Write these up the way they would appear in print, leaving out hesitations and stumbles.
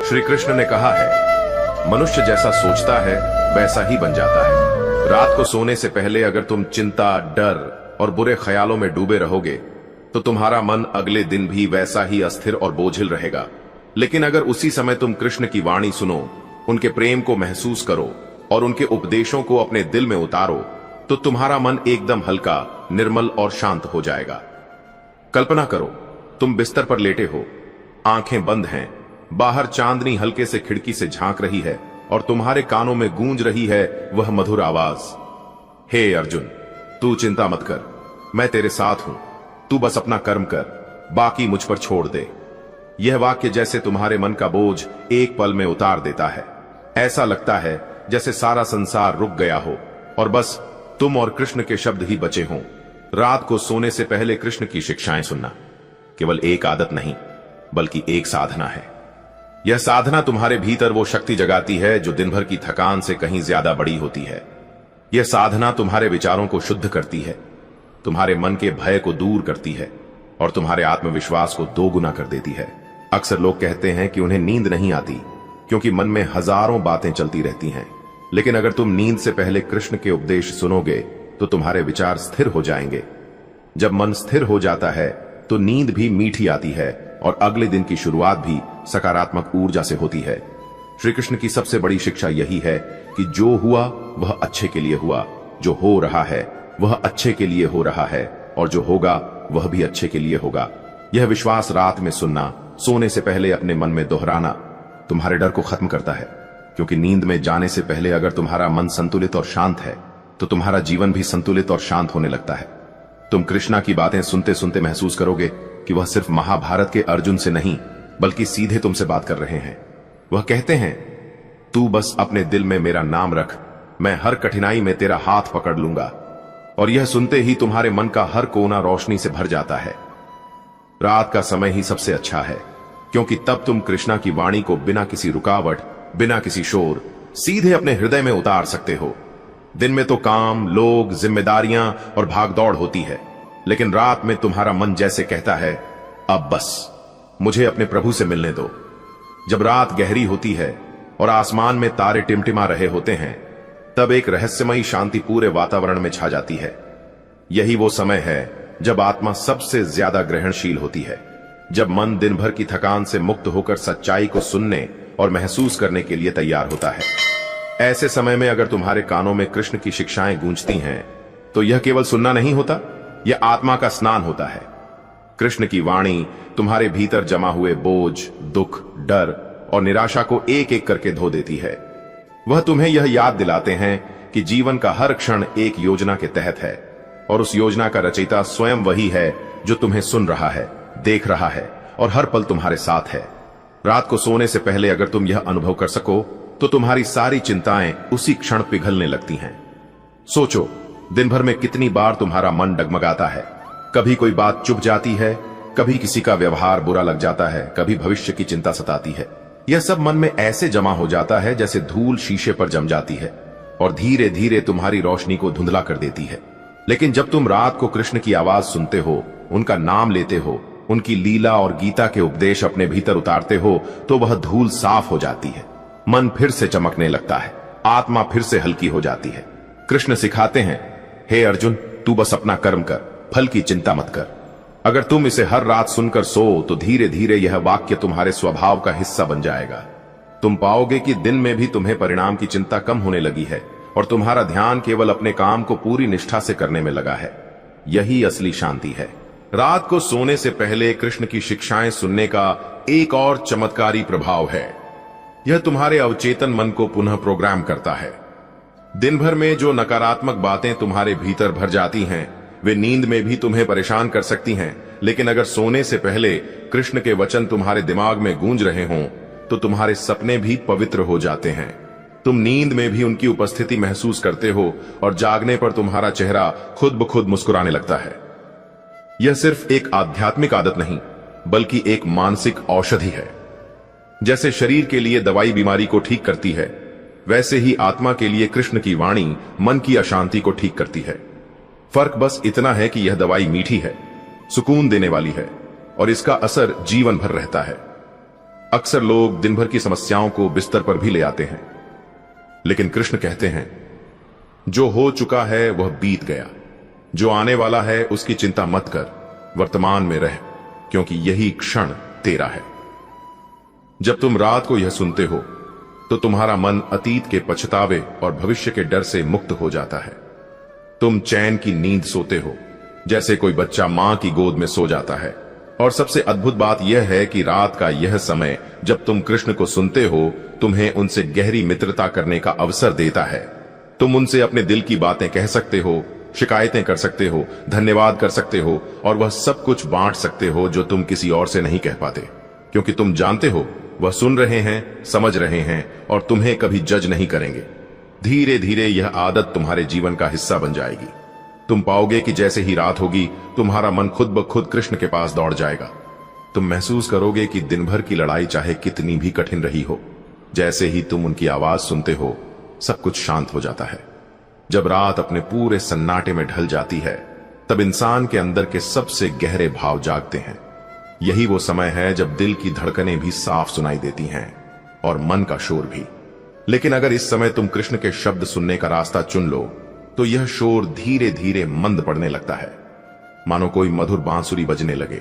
श्री कृष्ण ने कहा है, मनुष्य जैसा सोचता है वैसा ही बन जाता है। रात को सोने से पहले अगर तुम चिंता, डर और बुरे ख्यालों में डूबे रहोगे तो तुम्हारा मन अगले दिन भी वैसा ही अस्थिर और बोझिल रहेगा। लेकिन अगर उसी समय तुम कृष्ण की वाणी सुनो, उनके प्रेम को महसूस करो और उनके उपदेशों को अपने दिल में उतारो, तो तुम्हारा मन एकदम हल्का, निर्मल और शांत हो जाएगा। कल्पना करो, तुम बिस्तर पर लेटे हो, आंखें बंद हैं, बाहर चांदनी हल्के से खिड़की से झांक रही है और तुम्हारे कानों में गूंज रही है वह मधुर आवाज, हे अर्जुन, तू चिंता मत कर, मैं तेरे साथ हूं, तू बस अपना कर्म कर, बाकी मुझ पर छोड़ दे। यह वाक्य जैसे तुम्हारे मन का बोझ एक पल में उतार देता है। ऐसा लगता है जैसे सारा संसार रुक गया हो और बस तुम और कृष्ण के शब्द ही बचे हों। रात को सोने से पहले कृष्ण की शिक्षाएं सुनना केवल एक आदत नहीं, बल्कि एक साधना है। यह साधना तुम्हारे भीतर वो शक्ति जगाती है जो दिन भर की थकान से कहीं ज्यादा बड़ी होती है। यह साधना तुम्हारे विचारों को शुद्ध करती है, तुम्हारे मन के भय को दूर करती है और तुम्हारे आत्मविश्वास को दोगुना कर देती है। अक्सर लोग कहते हैं कि उन्हें नींद नहीं आती क्योंकि मन में हजारों बातें चलती रहती हैं। लेकिन अगर तुम नींद से पहले कृष्ण के उपदेश सुनोगे तो तुम्हारे विचार स्थिर हो जाएंगे। जब मन स्थिर हो जाता है तो नींद भी मीठी आती है और अगले दिन की शुरुआत भी सकारात्मक ऊर्जा से होती है। श्री कृष्ण की सबसे बड़ी शिक्षा यही है कि जो हुआ वह अच्छे के लिए हुआ, जो हो रहा है वह अच्छे के लिए हो रहा है और जो होगा वह भी अच्छे के लिए होगा। यह विश्वास रात में सुनना, सोने से पहले अपने मन में दोहराना तुम्हारे डर को खत्म करता है, क्योंकि नींद में जाने से पहले अगर तुम्हारा मन संतुलित और शांत है तो तुम्हारा जीवन भी संतुलित और शांत होने लगता है। तुम कृष्णा की बातें सुनते सुनते महसूस करोगे कि वह सिर्फ महाभारत के अर्जुन से नहीं बल्कि सीधे तुमसे बात कर रहे हैं। वह कहते हैं, तू बस अपने दिल में मेरा नाम रख, मैं हर कठिनाई में तेरा हाथ पकड़ लूंगा। और यह सुनते ही तुम्हारे मन का हर कोना रोशनी से भर जाता है। रात का समय ही सबसे अच्छा है, क्योंकि तब तुम कृष्णा की वाणी को बिना किसी रुकावट, बिना किसी शोर, सीधे अपने हृदय में उतार सकते हो। दिन में तो काम, लोग, जिम्मेदारियां और भागदौड़ होती है, लेकिन रात में तुम्हारा मन जैसे कहता है, अब बस मुझे अपने प्रभु से मिलने दो। जब रात गहरी होती है और आसमान में तारे टिमटिमा रहे होते हैं, तब एक रहस्यमयी शांति पूरे वातावरण में छा जाती है। यही वो समय है जब आत्मा सबसे ज्यादा ग्रहणशील होती है, जब मन दिन भर की थकान से मुक्त होकर सच्चाई को सुनने और महसूस करने के लिए तैयार होता है। ऐसे समय में अगर तुम्हारे कानों में कृष्ण की शिक्षाएं गूंजती हैं, तो यह केवल सुनना नहीं होता, यह आत्मा का स्नान होता है। कृष्ण की वाणी तुम्हारे भीतर जमा हुए बोझ, दुख, डर और निराशा को एक एक करके धो देती है। वह तुम्हें यह याद दिलाते हैं कि जीवन का हर क्षण एक योजना के तहत है और उस योजना का रचयिता स्वयं वही है जो तुम्हें सुन रहा है, देख रहा है और हर पल तुम्हारे साथ है। रात को सोने से पहले अगर तुम यह अनुभव कर सको तो तुम्हारी सारी चिंताएं उसी क्षण पिघलने लगती हैं। सोचो, दिन भर में कितनी बार तुम्हारा मन डगमगाता है। कभी कोई बात चुभ जाती है, कभी किसी का व्यवहार बुरा लग जाता है, कभी भविष्य की चिंता सताती है। यह सब मन में ऐसे जमा हो जाता है जैसे धूल शीशे पर जम जाती है और धीरे धीरे तुम्हारी रोशनी को धुंधला कर देती है। लेकिन जब तुम रात को कृष्ण की आवाज सुनते हो, उनका नाम लेते हो, उनकी लीला और गीता के उपदेश अपने भीतर उतारते हो, तो वह धूल साफ हो जाती है। मन फिर से चमकने लगता है, आत्मा फिर से हल्की हो जाती है। कृष्ण सिखाते हैं, हे अर्जुन, तू बस अपना कर्म कर, फल की चिंता मत कर। अगर तुम इसे हर रात सुनकर सो तो धीरे धीरे यह वाक्य तुम्हारे स्वभाव का हिस्सा बन जाएगा। तुम पाओगे कि दिन में भी तुम्हें परिणाम की चिंता कम होने लगी है और तुम्हारा ध्यान केवल अपने काम को पूरी निष्ठा से करने में लगा है। यही असली शांति है। रात को सोने से पहले कृष्ण की शिक्षाएं सुनने का एक और चमत्कारी प्रभाव है। यह तुम्हारे अवचेतन मन को पुनः प्रोग्राम करता है। दिन भर में जो नकारात्मक बातें तुम्हारे भीतर भर जाती हैं, वे नींद में भी तुम्हें परेशान कर सकती हैं। लेकिन अगर सोने से पहले कृष्ण के वचन तुम्हारे दिमाग में गूंज रहे हों, तो तुम्हारे सपने भी पवित्र हो जाते हैं। तुम नींद में भी उनकी उपस्थिति महसूस करते हो और जागने पर तुम्हारा चेहरा खुद ब खुद मुस्कुराने लगता है। यह सिर्फ एक आध्यात्मिक आदत नहीं, बल्कि एक मानसिक औषधि है। जैसे शरीर के लिए दवाई बीमारी को ठीक करती है, वैसे ही आत्मा के लिए कृष्ण की वाणी मन की अशांति को ठीक करती है। फर्क बस इतना है कि यह दवाई मीठी है, सुकून देने वाली है और इसका असर जीवन भर रहता है। अक्सर लोग दिन भर की समस्याओं को बिस्तर पर भी ले आते हैं, लेकिन कृष्ण कहते हैं जो हो चुका है वह बीत गया, जो आने वाला है उसकी चिंता मत कर, वर्तमान में रह, क्योंकि यही क्षण तेरा है। जब तुम रात को यह सुनते हो तो तुम्हारा मन अतीत के पछतावे और भविष्य के डर से मुक्त हो जाता है। तुम चैन की नींद सोते हो, जैसे कोई बच्चा मां की गोद में सो जाता है। और सबसे अद्भुत बात यह है कि रात का यह समय जब तुम कृष्ण को सुनते हो, तुम्हें उनसे गहरी मित्रता करने का अवसर देता है। तुम उनसे अपने दिल की बातें कह सकते हो, शिकायतें कर सकते हो, धन्यवाद कर सकते हो, और वह सब कुछ बांट सकते हो जो तुम किसी और से नहीं कह पाते, क्योंकि तुम जानते हो वह सुन रहे हैं, समझ रहे हैं और तुम्हें कभी जज नहीं करेंगे। धीरे धीरे यह आदत तुम्हारे जीवन का हिस्सा बन जाएगी। तुम पाओगे कि जैसे ही रात होगी, तुम्हारा मन खुद ब खुद कृष्ण के पास दौड़ जाएगा। तुम महसूस करोगे कि दिन भर की लड़ाई चाहे कितनी भी कठिन रही हो, जैसे ही तुम उनकी आवाज सुनते हो, सब कुछ शांत हो जाता है। जब रात अपने पूरे सन्नाटे में ढल जाती है, तब इंसान के अंदर के सबसे गहरे भाव जागते हैं। यही वो समय है जब दिल की धड़कनें भी साफ सुनाई देती हैं और मन का शोर भी। लेकिन अगर इस समय तुम कृष्ण के शब्द सुनने का रास्ता चुन लो, तो यह शोर धीरे धीरे मंद पड़ने लगता है, मानो कोई मधुर बांसुरी बजने लगे,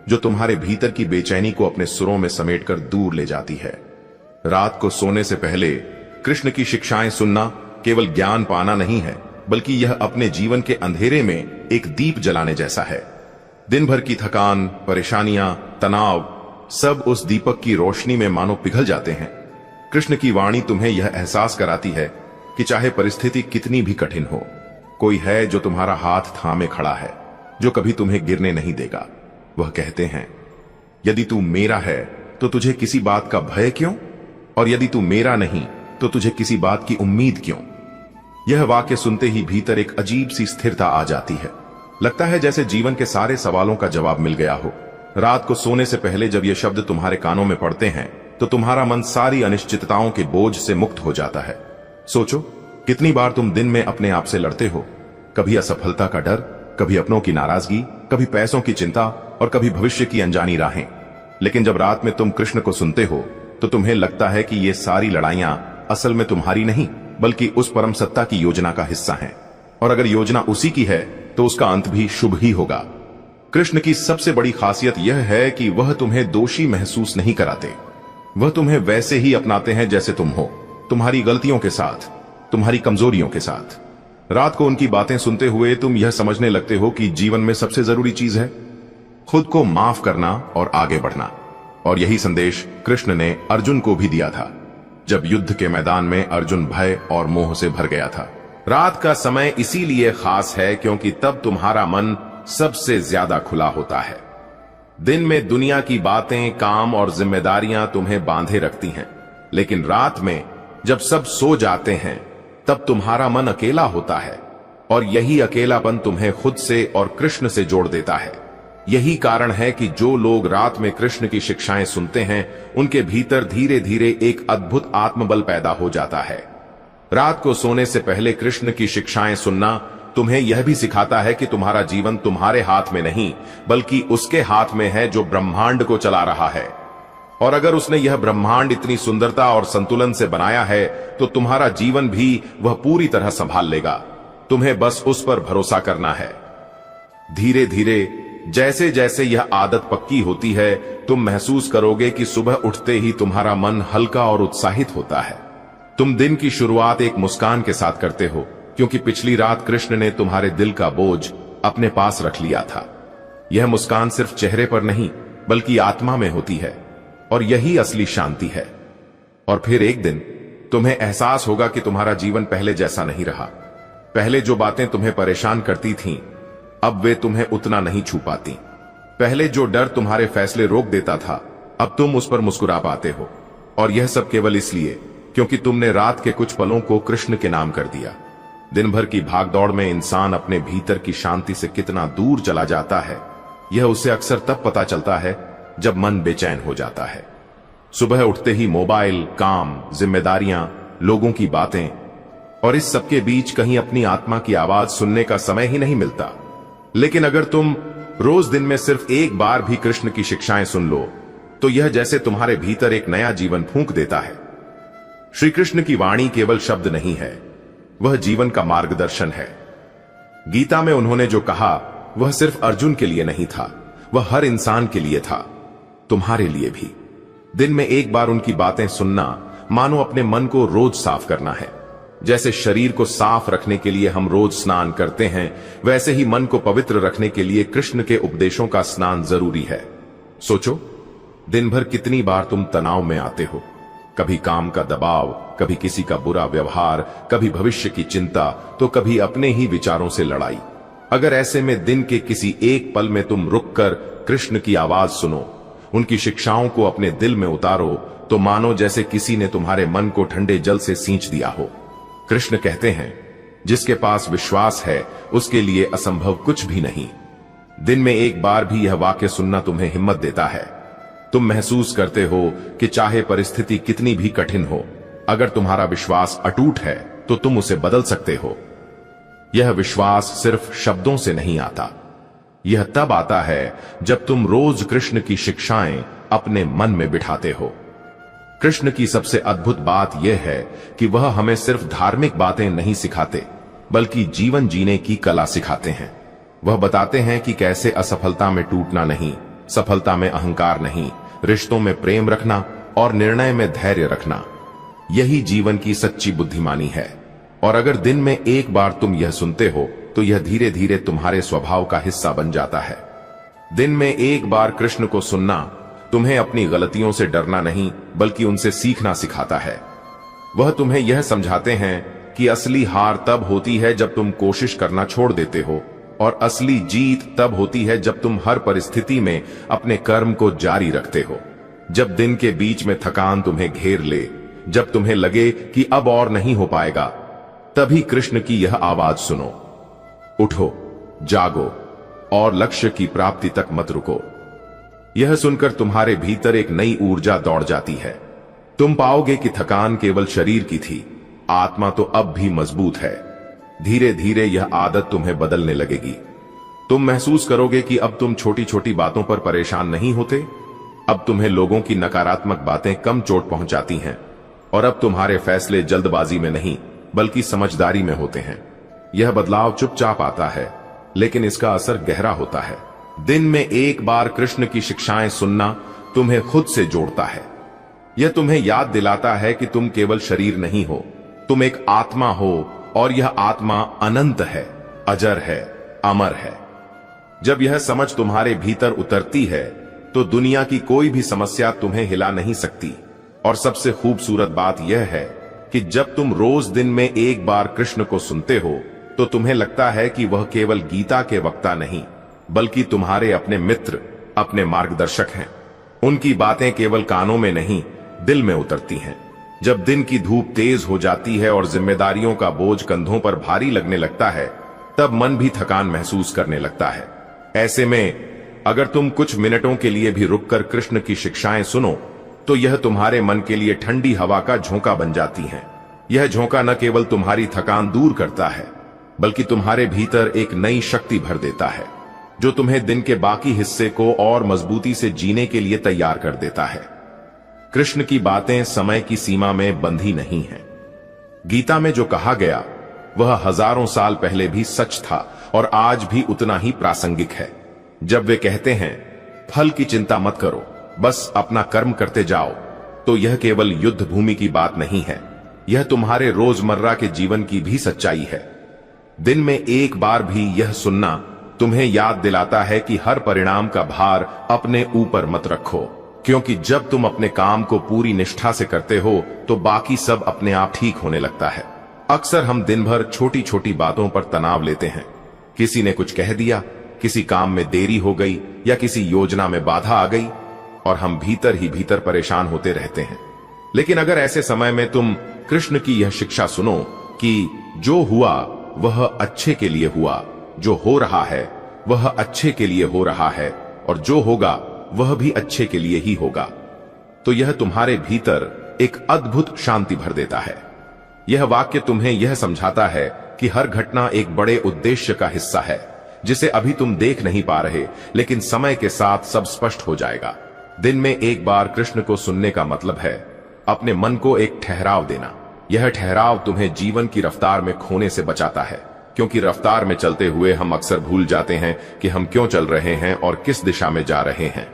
जो तुम्हारे भीतर की बेचैनी को अपने सुरों में समेटकर दूर ले जाती है। रात को सोने से पहले कृष्ण की शिक्षाएं सुनना केवल ज्ञान पाना नहीं है, बल्कि यह अपने जीवन के अंधेरे में एक दीप जलाने जैसा है। दिन भर की थकान, परेशानियां, तनाव सब उस दीपक की रोशनी में मानो पिघल जाते हैं। कृष्ण की वाणी तुम्हें यह एहसास कराती है कि चाहे परिस्थिति कितनी भी कठिन हो, कोई है जो तुम्हारा हाथ थामे खड़ा है, जो कभी तुम्हें गिरने नहीं देगा। वह कहते हैं, यदि तू मेरा है तो तुझे किसी बात का भय क्यों, और यदि तू मेरा नहीं तो तुझे किसी बात की उम्मीद क्यों। यह वाक्य सुनते ही भीतर एक अजीब सी स्थिरता आ जाती है। लगता है जैसे जीवन के सारे सवालों का जवाब मिल गया हो। रात को सोने से पहले जब ये शब्द तुम्हारे कानों में पड़ते हैं, तो तुम्हारा मन सारी अनिश्चितताओं के बोझ से मुक्त हो जाता है। सोचो, कितनी बार तुम दिन में अपने आप से लड़ते हो, कभी असफलता का डर, कभी अपनों की नाराजगी, कभी पैसों की चिंता और कभी भविष्य की अनजानी राहें। लेकिन जब रात में तुम कृष्ण को सुनते हो, तो तुम्हें लगता है कि ये सारी लड़ाइयां असल में तुम्हारी नहीं, बल्कि उस परम सत्ता की योजना का हिस्सा हैं। और अगर योजना उसी की है, तो उसका अंत भी शुभ ही होगा। कृष्ण की सबसे बड़ी खासियत यह है कि वह तुम्हें दोषी महसूस नहीं कराते। वह तुम्हें वैसे ही अपनाते हैं जैसे तुम हो, तुम्हारी गलतियों के साथ, तुम्हारी कमजोरियों के साथ। रात को उनकी बातें सुनते हुए तुम यह समझने लगते हो कि जीवन में सबसे जरूरी चीज है खुद को माफ करना और आगे बढ़ना। और यही संदेश कृष्ण ने अर्जुन को भी दिया था, जब युद्ध के मैदान में अर्जुन भय और मोह से भर गया था। रात का समय इसीलिए खास है क्योंकि तब तुम्हारा मन सबसे ज्यादा खुला होता है। दिन में दुनिया की बातें, काम और जिम्मेदारियां तुम्हें बांधे रखती हैं, लेकिन रात में जब सब सो जाते हैं, तब तुम्हारा मन अकेला होता है, और यही अकेलापन तुम्हें खुद से और कृष्ण से जोड़ देता है। यही कारण है कि जो लोग रात में कृष्ण की शिक्षाएं सुनते हैं, उनके भीतर धीरे धीरे एक अद्भुत आत्मबल पैदा हो जाता है। रात को सोने से पहले कृष्ण की शिक्षाएं सुनना तुम्हें यह भी सिखाता है कि तुम्हारा जीवन तुम्हारे हाथ में नहीं, बल्कि उसके हाथ में है जो ब्रह्मांड को चला रहा है। और अगर उसने यह ब्रह्मांड इतनी सुंदरता और संतुलन से बनाया है, तो तुम्हारा जीवन भी वह पूरी तरह संभाल लेगा। तुम्हें बस उस पर भरोसा करना है। धीरे धीरे जैसे जैसे यह आदत पक्की होती है, तुम महसूस करोगे कि सुबह उठते ही तुम्हारा मन हल्का और उत्साहित होता है। तुम दिन की शुरुआत एक मुस्कान के साथ करते हो, क्योंकि पिछली रात कृष्ण ने तुम्हारे दिल का बोझ अपने पास रख लिया था। यह मुस्कान सिर्फ चेहरे पर नहीं, बल्कि आत्मा में होती है, और यही असली शांति है। और फिर एक दिन तुम्हें एहसास होगा कि तुम्हारा जीवन पहले जैसा नहीं रहा। पहले जो बातें तुम्हें परेशान करती थीं, अब वे तुम्हें उतना नहीं छू पाती। पहले जो डर तुम्हारे फैसले रोक देता था, अब तुम उस पर मुस्कुरा पाते हो। और यह सब केवल इसलिए क्योंकि तुमने रात के कुछ पलों को कृष्ण के नाम कर दिया। दिन भर की भागदौड़ में इंसान अपने भीतर की शांति से कितना दूर चला जाता है, यह उसे अक्सर तब पता चलता है जब मन बेचैन हो जाता है। सुबह उठते ही मोबाइल, काम, जिम्मेदारियां, लोगों की बातें, और इस सबके बीच कहीं अपनी आत्मा की आवाज सुनने का समय ही नहीं मिलता। लेकिन अगर तुम रोज दिन में सिर्फ एक बार भी कृष्ण की शिक्षाएं सुन लो, तो यह जैसे तुम्हारे भीतर एक नया जीवन फूंक देता है। श्री कृष्ण की वाणी केवल शब्द नहीं है, वह जीवन का मार्गदर्शन है। गीता में उन्होंने जो कहा वह सिर्फ अर्जुन के लिए नहीं था, वह हर इंसान के लिए था, तुम्हारे लिए भी। दिन में एक बार उनकी बातें सुनना मानो अपने मन को रोज साफ करना है। जैसे शरीर को साफ रखने के लिए हम रोज स्नान करते हैं, वैसे ही मन को पवित्र रखने के लिए कृष्ण के उपदेशों का स्नान जरूरी है। सोचो, दिन भर कितनी बार तुम तनाव में आते हो, कभी काम का दबाव, कभी किसी का बुरा व्यवहार, कभी भविष्य की चिंता, तो कभी अपने ही विचारों से लड़ाई। अगर ऐसे में दिन के किसी एक पल में तुम रुककर कृष्ण की आवाज सुनो, उनकी शिक्षाओं को अपने दिल में उतारो, तो मानो जैसे किसी ने तुम्हारे मन को ठंडे जल से सींच दिया हो। कृष्ण कहते हैं, जिसके पास विश्वास है उसके लिए असंभव कुछ भी नहीं। दिन में एक बार भी यह वाक्य सुनना तुम्हें हिम्मत देता है। तुम महसूस करते हो कि चाहे परिस्थिति कितनी भी कठिन हो, अगर तुम्हारा विश्वास अटूट है तो तुम उसे बदल सकते हो। यह विश्वास सिर्फ शब्दों से नहीं आता, यह तब आता है जब तुम रोज कृष्ण की शिक्षाएं अपने मन में बिठाते हो। कृष्ण की सबसे अद्भुत बात यह है कि वह हमें सिर्फ धार्मिक बातें नहीं सिखाते, बल्कि जीवन जीने की कला सिखाते हैं। वह बताते हैं कि कैसे असफलता में टूटना नहीं, सफलता में अहंकार नहीं, रिश्तों में प्रेम रखना और निर्णय में धैर्य रखना, यही जीवन की सच्ची बुद्धिमानी है। और अगर दिन में एक बार तुम यह सुनते हो तो यह धीरे धीरे तुम्हारे स्वभाव का हिस्सा बन जाता है। दिन में एक बार कृष्ण को सुनना तुम्हें अपनी गलतियों से डरना नहीं, बल्कि उनसे सीखना सिखाता है। वह तुम्हें यह समझाते हैं कि असली हार तब होती है जब तुम कोशिश करना छोड़ देते हो, और असली जीत तब होती है जब तुम हर परिस्थिति में अपने कर्म को जारी रखते हो। जब दिन के बीच में थकान तुम्हें घेर ले, जब तुम्हें लगे कि अब और नहीं हो पाएगा, तभी कृष्ण की यह आवाज सुनो, उठो, जागो और लक्ष्य की प्राप्ति तक मत रुको। यह सुनकर तुम्हारे भीतर एक नई ऊर्जा दौड़ जाती है। तुम पाओगे कि थकान केवल शरीर की थी, आत्मा तो अब भी मजबूत है। धीरे धीरे यह आदत तुम्हें बदलने लगेगी। तुम महसूस करोगे कि अब तुम छोटी छोटी बातों पर परेशान नहीं होते, अब तुम्हें लोगों की नकारात्मक बातें कम चोट पहुंचाती हैं, और अब तुम्हारे फैसले जल्दबाजी में नहीं बल्कि समझदारी में होते हैं। यह बदलाव चुपचाप आता है, लेकिन इसका असर गहरा होता है। दिन में एक बार कृष्ण की शिक्षाएं सुनना तुम्हें खुद से जोड़ता है। यह तुम्हें याद दिलाता है कि तुम केवल शरीर नहीं हो, तुम एक आत्मा हो, और यह आत्मा अनंत है, अजर है, अमर है। जब यह समझ तुम्हारे भीतर उतरती है तो दुनिया की कोई भी समस्या तुम्हें हिला नहीं सकती। और सबसे खूबसूरत बात यह है कि जब तुम रोज दिन में एक बार कृष्ण को सुनते हो तो तुम्हें लगता है कि वह केवल गीता के वक्ता नहीं, बल्कि तुम्हारे अपने मित्र, अपने मार्गदर्शक हैं। उनकी बातें केवल कानों में नहीं, दिल में उतरती हैं। जब दिन की धूप तेज हो जाती है और जिम्मेदारियों का बोझ कंधों पर भारी लगने लगता है, तब मन भी थकान महसूस करने लगता है। ऐसे में अगर तुम कुछ मिनटों के लिए भी रुककर कृष्ण की शिक्षाएं सुनो, तो यह तुम्हारे मन के लिए ठंडी हवा का झोंका बन जाती है। यह झोंका न केवल तुम्हारी थकान दूर करता है, बल्कि तुम्हारे भीतर एक नई शक्ति भर देता है, जो तुम्हें दिन के बाकी हिस्से को और मजबूती से जीने के लिए तैयार कर देता है। कृष्ण की बातें समय की सीमा में बंधी नहीं हैं। गीता में जो कहा गया वह हजारों साल पहले भी सच था और आज भी उतना ही प्रासंगिक है। जब वे कहते हैं, फल की चिंता मत करो, बस अपना कर्म करते जाओ, तो यह केवल युद्ध भूमि की बात नहीं है, यह तुम्हारे रोजमर्रा के जीवन की भी सच्चाई है। दिन में एक बार भी यह सुनना तुम्हें याद दिलाता है कि हर परिणाम का भार अपने ऊपर मत रखो, क्योंकि जब तुम अपने काम को पूरी निष्ठा से करते हो तो बाकी सब अपने आप ठीक होने लगता है। अक्सर हम दिन भर छोटी छोटी बातों पर तनाव लेते हैं। किसी ने कुछ कह दिया, किसी काम में देरी हो गई या किसी योजना में बाधा आ गई, और हम भीतर ही भीतर परेशान होते रहते हैं। लेकिन अगर ऐसे समय में तुम कृष्ण की यह शिक्षा सुनो कि जो हुआ वह अच्छे के लिए हुआ, जो हो रहा है वह अच्छे के लिए हो रहा है, और जो होगा वह भी अच्छे के लिए ही होगा, तो यह तुम्हारे भीतर एक अद्भुत शांति भर देता है। यह वाक्य तुम्हें यह समझाता है कि हर घटना एक बड़े उद्देश्य का हिस्सा है, जिसे अभी तुम देख नहीं पा रहे, लेकिन समय के साथ सब स्पष्ट हो जाएगा। दिन में एक बार कृष्ण को सुनने का मतलब है अपने मन को एक ठहराव देना। यह ठहराव तुम्हें जीवन की रफ्तार में खोने से बचाता है, क्योंकि रफ्तार में चलते हुए हम अक्सर भूल जाते हैं कि हम क्यों चल रहे हैं और किस दिशा में जा रहे हैं।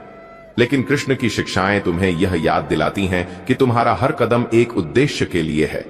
लेकिन कृष्ण की शिक्षाएं तुम्हें यह याद दिलाती हैं कि तुम्हारा हर कदम एक उद्देश्य के लिए है।